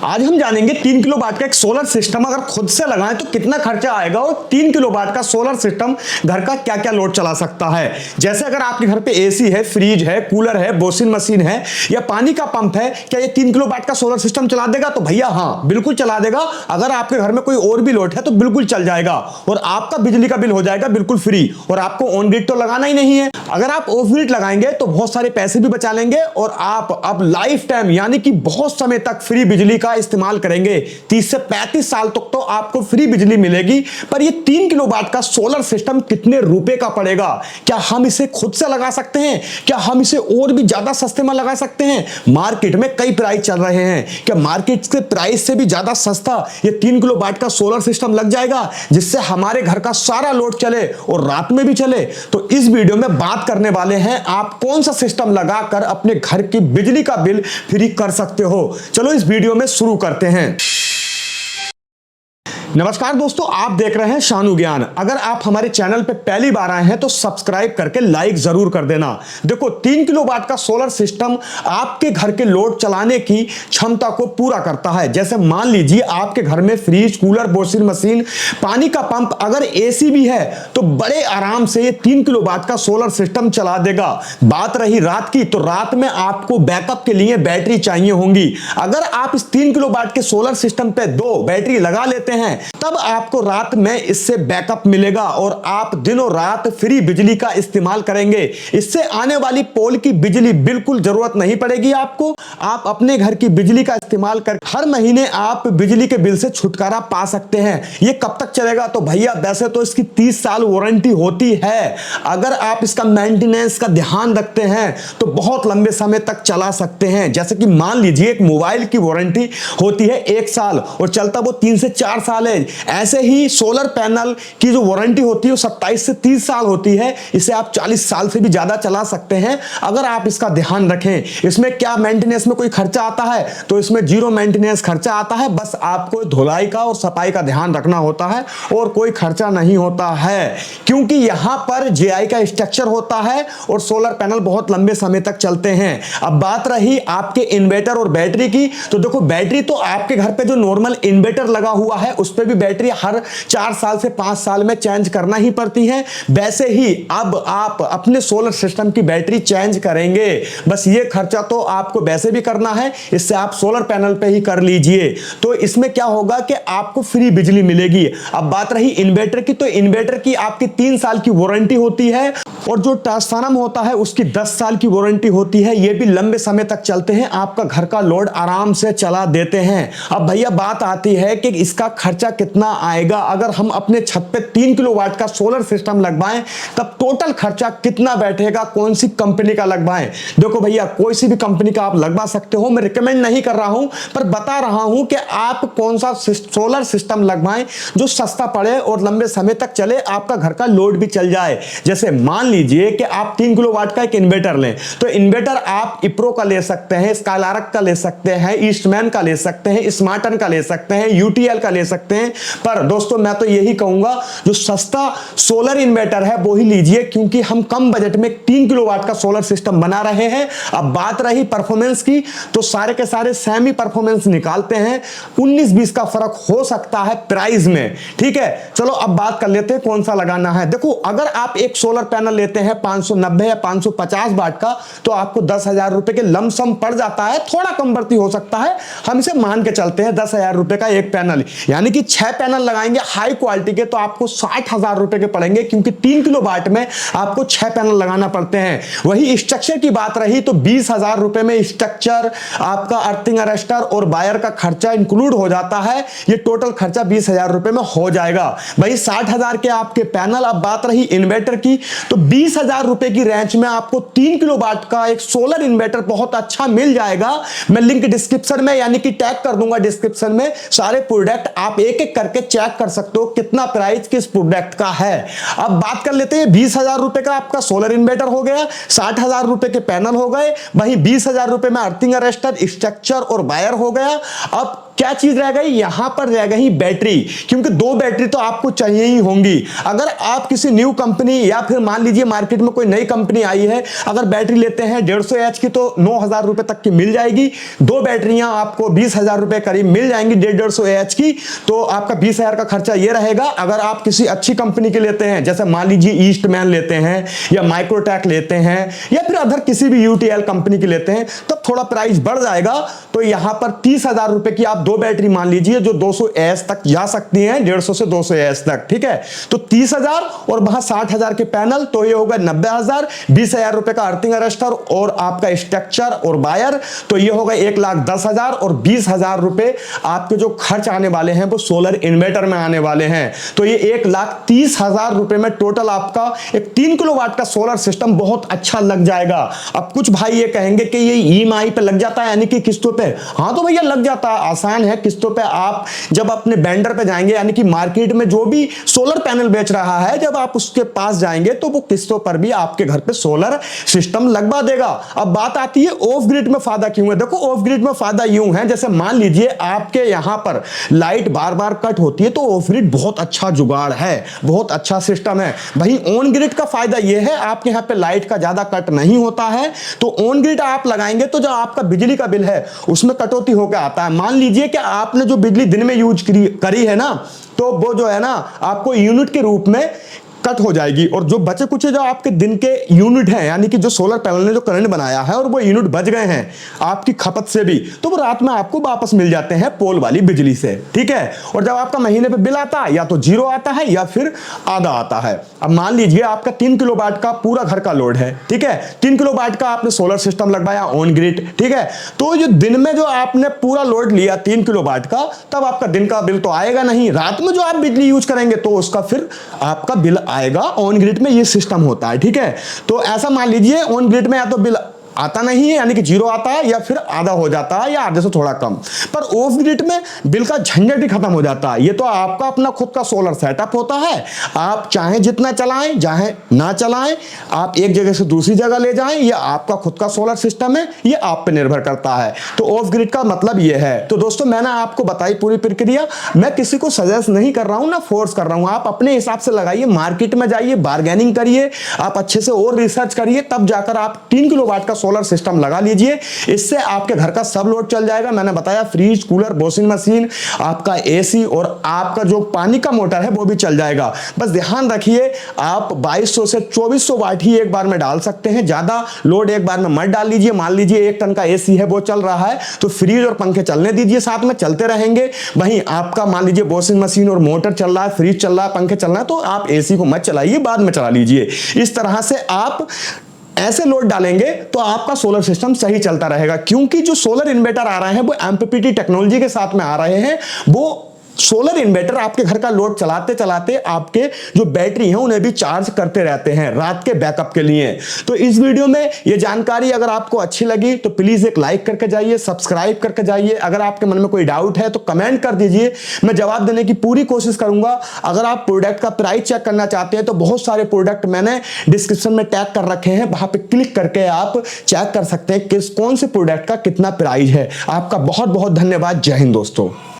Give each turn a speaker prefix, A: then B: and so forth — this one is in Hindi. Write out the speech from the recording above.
A: आज हम जानेंगे 3 किलो वाट का एक सोलर सिस्टम अगर खुद से लगाएं तो कितना खर्चा आएगा और 3 किलो वाट का सोलर सिस्टम घर का क्या क्या लोड चला सकता है। जैसे अगर आपके घर पे एसी है, फ्रिज है, कूलर है, वॉशिंग मशीन है या पानी का पंप है, क्या ये 3 किलो वाट का सोलर सिस्टम चला देगा? तो भैया हाँ, बिल्कुल चला देगा। अगर आपके घर में कोई और भी लोड है तो बिल्कुल चल जाएगा और आपका बिजली का बिल हो जाएगा बिल्कुल फ्री और आपको ऑन ग्रिड तो लगाना ही नहीं है। अगर आप ऑफ ग्रिड लगाएंगे तो बहुत सारे पैसे भी बचा लेंगे और आप अब लाइफ टाइम यानी कि बहुत समय तक फ्री बिजली का इस्तेमाल करेंगे। 30 से 35 साल तक तो आपको फ्री बिजली मिलेगी। पर ये 3 किलो वाट का सोलर सिस्टम कितने रुपए का पड़ेगा? क्या हम इसे खुद से लगा सकते हैं? क्या हम इसे और भी ज्यादा सस्ते में लगा सकते हैं? मार्केट में कई प्राइस चल रहे हैं, क्या मार्केट के प्राइस से भी ज्यादा सस्ता ये 3 किलो वाट का सोलर सिस्टम लग जाएगा जिससे हमारे घर का सारा लोड चले और रात में भी चले? तो इस वीडियो में बात करने वाले हैं आप कौन सा सिस्टम लगाकर अपने घर की बिजली का बिल फ्री कर सकते हो। चलो इस वीडियो में शुरू करते हैं। नमस्कार दोस्तों, आप देख रहे हैं शानू ज्ञान। अगर आप हमारे चैनल पे पहली बार आए हैं तो सब्सक्राइब करके लाइक जरूर कर देना। देखो, 3 किलो वाट का सोलर सिस्टम आपके घर के लोड चलाने की क्षमता को पूरा करता है। जैसे मान लीजिए आपके घर में फ्रिज, कूलर, वॉशिंग मशीन, पानी का पंप, अगर एसी भी है तो बड़े आराम से ये 3 किलो वाट का सोलर सिस्टम चला देगा। बात रही रात की, तो रात में आपको बैकअप के लिए बैटरी चाहिए होंगी। अगर आप इस 3 किलो वाट के सोलर सिस्टम पे 2 बैटरी लगा लेते हैं तब आपको रात में इससे बैकअप मिलेगा और आप दिनों रात फ्री बिजली का इस्तेमाल करेंगे। इससे आने वाली पोल की बिजली बिल्कुल जरूरत नहीं पड़ेगी आपको। आप अपने घर की बिजली का इस्तेमाल कर हर महीने आप बिजली के बिल से छुटकारा पा सकते हैं। ये कब तक चलेगा? तो भैया वैसे तो इसकी 30 साल वारंटी होती है। अगर आप इसका मेंटेनेंस का ध्यान रखते हैं तो बहुत लंबे समय तक चला सकते हैं। जैसे कि मान लीजिए एक मोबाइल की वारंटी होती है 1 साल और चलता वो 3 से 4 साल है। ऐसे ही सोलर पैनल की जो वारंटी होती है वो 27 से 30 साल होती है। इसे आप 40 साल से भी ज्यादा चला सकते हैं अगर आप इसका ध्यान रखें। इसमें क्या मेंटेनेंस में कोई खर्चा आता है? तो इसमें जीरो मेंटेनेंस खर्चा आता है। बस आपको धुलाई का और सफाई का ध्यान रखना होता है और कोई खर्चा नहीं होता है, क्योंकि यहां पर जेआई का स्ट्रक्चर होता है और सोलर पैनल बहुत लंबे समय तक चलते हैं। अब बात रही आपके इन्वर्टर और बैटरी की, तो देखो बैटरी तो आपके घर पे जो नॉर्मल इन्वर्टर लगा हुआ है उस पे भी बैटरी हर 4 साल से 5 साल में चेंज करना ही पड़ती है। वैसे ही अब आप अपने सोलर सिस्टम की बैटरी चेंज करेंगे। बस ये खर्चा तो आपको वैसे भी करना है, इससे आप सोलर पैनल पे ही कर लीजिए। तो इसमें क्या होगा कि आपको फ्री बिजली मिलेगी। अब बात रही इन्वर्टर की, तो इन्वर्टर की आपकी 3 साल की वारंटी होती है और जो ट्रांसफार्मर होता है उसकी 10 साल की वारंटी होती है। ये भी लंबे समय तक चलते हैं, आपका घर का लोड आराम से चला देते हैं। अब भैया बात आती है कि इसका खर्चा कितना आएगा। अगर हम अपने छत पे 3 किलो वाट का सोलर सिस्टम लगवाएं तब टोटल खर्चा कितना बैठेगा, कौन सी कंपनी का लगवाएं? देखो भैया, कोई सी भी कंपनी का आप लगवा सकते हो, मैं रिकमेंड नहीं कर रहा हूं, पर बता रहा हूं कि आप कौन सा सोलर सिस्टम लगवाएं जो सस्ता पड़े और लंबे समय तक चले, आपका घर का लोड भी चल जाए। जैसे मान लीजिए कि आप 3 किलो वाट का एक इन्वर्टर लें, तो इन्वर्टर आप इप्रो का ले सकते हैं, स्काइलार्क का ले सकते हैं, ईस्टमैन का ले सकते हैं, स्मार्टन का ले सकते हैं, यूटीएल का ले सकते हैं। पर दोस्तों मैं तो यही कहूंगा जो सस्ता सोलर इन्वर्टर है वो ही लीजिए, क्योंकि हम कम बजट में 3 किलो वाट का सोलर सिस्टम बना रहे हैं। अब बात रही परफॉर्मेंस की, तो सारे के सारे सेमी परफॉर्मेंस निकालते हैं। 19-20 का फर्क हो सकता है प्राइस में, ठीक है। चलो अब बात कर लेते हैं कौन सा लगाना है। देखो, अगर आप एक सोलर पैनल लेते हैं 590 या 550 वाट का, तो आपको 10,000 रुपए के लमसम पड़ जाता है। थोड़ा कम बढ़ती हो सकता है, हम इसे मान के चलते हैं 10,000 रुपए का एक पैनल, यानी कि 6 पैनल लगाएंगे हाई क्वालिटी के तो आपको 60,000 रुपए के पड़ेंगे, क्योंकि 3 किलो वाट में आपको 6 पैनल लगाना पड़ते हैं। वही स्ट्रक्चर की बात रही तो 20,000 रुपए में स्ट्रक्चर, आपका अर्थिंग अरेस्टर और वायर का खर्चा इंक्लूड हो जाता है। ये टोटल खर्चा 20,000 रुपए में हो जाएगा। वही 60,000 के आपके पैनल। अब बात रही इन्वर्टर की, तो 20,000 रुपए की रेंज में आपको 3 किलो वाट का एक सोलर इन्वर्टर बहुत अच्छा मिल जाएगा। मैं लिंक डिस्क्रिप्शन में यानी कि टैग कर दूंगा डिस्क्रिप्शन में, सारे प्रोडक्ट आप एक एक करके चेक कर सकते हो कितना प्राइस किस प्रोडक्ट का है। अब बात कर लेते हैं, 20,000 रुपए का आपका सोलर इन्वर्टर हो गया, 60,000 रुपए के पैनल हो गए, वहीं 20,000 रुपए में अर्थिंग अरेस्टर, स्ट्रक्चर और वायर हो गया। अब क्या चीज रह गई यहां पर? रह गई बैटरी, क्योंकि 2 बैटरी तो आपको चाहिए ही होंगी। अगर आप किसी न्यू कंपनी या फिर मान लीजिए मार्केट में कोई नई कंपनी आई है, अगर बैटरी लेते हैं 150 एच की तो 9,000 रुपए तक की मिल जाएगी। 2 बैटरियां आपको 20,000 रुपए करीब मिल जाएंगी 150 एच की, तो आपका 20,000 का खर्चा ये रहेगा। अगर आप किसी अच्छी कंपनी के लेते हैं, जैसे मान लीजिए ईस्टमैन लेते हैं या माइक्रोटेक लेते हैं या फिर अदर किसी भी यूटीएल कंपनी के लेते हैं, तब थोड़ा प्राइस बढ़ जाएगा। तो यहां पर 30,000 रुपए की आप 2 बैटरी मान लीजिए जो 200 एच तक जा सकती हैं, 150 से 200 एच तक, ठीक है। तो 30,000 और वहां 60,000 के पैनल, तो ये होगा 90,000। 20,000 रुपए का अर्थिंग अरेस्टर और आपका स्ट्रक्चर और वायर, तो ये होगा 1,10,000 और 20,000 रुपए आपके जो खर्च आने वाले हैं वो सोलर इन्वर्टर में आने वाले हैं। तो ये 1,30,000 रुपए में टोटल आपका एक 3 किलोवाट का सोलर सिस्टम बहुत अच्छा लग जाएगा। अब कुछ भाई ये कहेंगे कि ये ईएमआई पे लग जाता है, यानी कि किस्तों पे। हाँ तो भैया लग जाता है, आसान है किस्तों पे। आप जब अपने वेंडर पे जाएंगे, यानी कि मार्केट में जो भी सोलर पैनल बेच रहा है, जब आप उसके पास जाएंगे तो वो किस्तों पर भी आपके घर पे सोलर सिस्टम लगवा देगा। अब बात आती है ऑफ ग्रिड में फायदा क्यों है। देखो ऑफ ग्रिड में फायदा यूं है, जैसे मान लीजिए आपके यहां पर लाइट बार बार कट होती है, तो ऑफ ग्रिड बहुत अच्छा जुगाड़ है, बहुत अच्छा सिस्टम है। वहीं ऑन ग्रिड का फायदा यह है, आपके यहां पे लाइट का ज्यादा कट नहीं होता है, तो ऑन ग्रिड आप लगाएंगे तो जो आपका बिजली का बिल है उसमें कटौती होकर आता है। मान लीजिए कि आपने जो बिजली दिन में यूज करी है ना, तो वो जो है ना आपको यूनिट के रूप में कट हो जाएगी, और जो बचे कुछ जो आपके दिन के यूनिट हैं, यानी कि जो सोलर पैनल ने जो करंट बनाया है और वो यूनिट बच गए हैं आपकी खपत से भी, तो वो रात में आपको वापस मिल जाते हैं पोल वाली बिजली से, ठीक है। और जब आपका महीने पे बिल आता है या तो 0 आता है या फिर आधा आता है। अब मान लीजिए आपका 3 किलोवाट का पूरा घर का लोड है, ठीक है, 3 किलोवाट का आपने सोलर सिस्टम लगवाया ऑन ग्रिड, ठीक है। तो जो दिन में जो आपने पूरा लोड लिया 3 किलोवाट का, तब आपका दिन का बिल तो आएगा नहीं। रात में जो आप बिजली यूज करेंगे तो उसका फिर आपका बिल आएगा। ऑन ग्रिड में ये सिस्टम होता है, ठीक है। तो ऐसा मान लीजिए ऑन ग्रिड में या तो बिल आता नहीं है, यानी कि 0 आता है, या फिर आधा हो जाता है या आधे से थोड़ा कम। पर ऑफ ग्रिड में बिल का झंझट ही खत्म हो जाता है। ये तो आपका अपना खुद का सोलर सेटअप होता है, आप चाहे जितना चलाएं चाहे ना चलाएं, आप एक जगह से दूसरी जगह ले जाएं, ये आपका खुद का सोलर सिस्टम है, ये आप पे निर्भर करता है। तो ऑफ ग्रिड का मतलब ये है। तो दोस्तों मैंने आपको बताई पूरी प्रक्रिया, मैं किसी को सजेस्ट नहीं कर रहा हूं ना फोर्स कर रहा हूं, आप अपने हिसाब से लगाइए, मार्केट में जाइए, बार्गेनिंग करिए, आप अच्छे से और रिसर्च करिए, तब जाकर आप 3 किलोवाट का सोलर सिस्टम लगा लीजिए। इससे आपके घर का सब लोड चल जाएगा। मैंने बताया फ्रिज, कूलर, वॉशिंग मशीन, आपका एसी और आपका जो पानी का मोटर है वो भी चल जाएगा। बस ध्यान रखिए आप 2200 से 2400 वाट ही एक बार में डाल सकते हैं, ज्यादा लोड एक बार में मत डाल लीजिए। मान लीजिए 1 टन का एसी है वो चल रहा है, तो फ्रिज और पंखे चलने दीजिए, साथ में चलते रहेंगे। वहीं आपका मान लीजिए वॉशिंग मशीन और मोटर चल रहा है, फ्रिज चल रहा है, पंखे चल रहा है, तो आप एसी को मत चलाइए, बाद में चला लीजिए। इस तरह से आप ऐसे लोड डालेंगे तो आपका सोलर सिस्टम सही चलता रहेगा। क्योंकि जो सोलर इन्वर्टर आ रहे हैं वो एमपीपीटी टेक्नोलॉजी के साथ में आ रहे हैं। वो सोलर इन्वर्टर आपके घर का लोड चलाते चलाते आपके जो बैटरी हैं उन्हें भी चार्ज करते रहते हैं रात के बैकअप के लिए। तो इस वीडियो में ये जानकारी अगर आपको अच्छी लगी तो प्लीज एक लाइक करके जाइए, सब्सक्राइब करके जाइए। अगर आपके मन में कोई डाउट है तो कमेंट कर दीजिए, मैं जवाब देने की पूरी कोशिश करूंगा। अगर आप प्रोडक्ट का प्राइस चेक करना चाहते हैं तो बहुत सारे प्रोडक्ट मैंने डिस्क्रिप्शन में टैग कर रखे हैं, वहां पर क्लिक करके आप चेक कर सकते हैं किस कौन से प्रोडक्ट का कितना प्राइस है। आपका बहुत बहुत धन्यवाद। जय हिंद दोस्तों।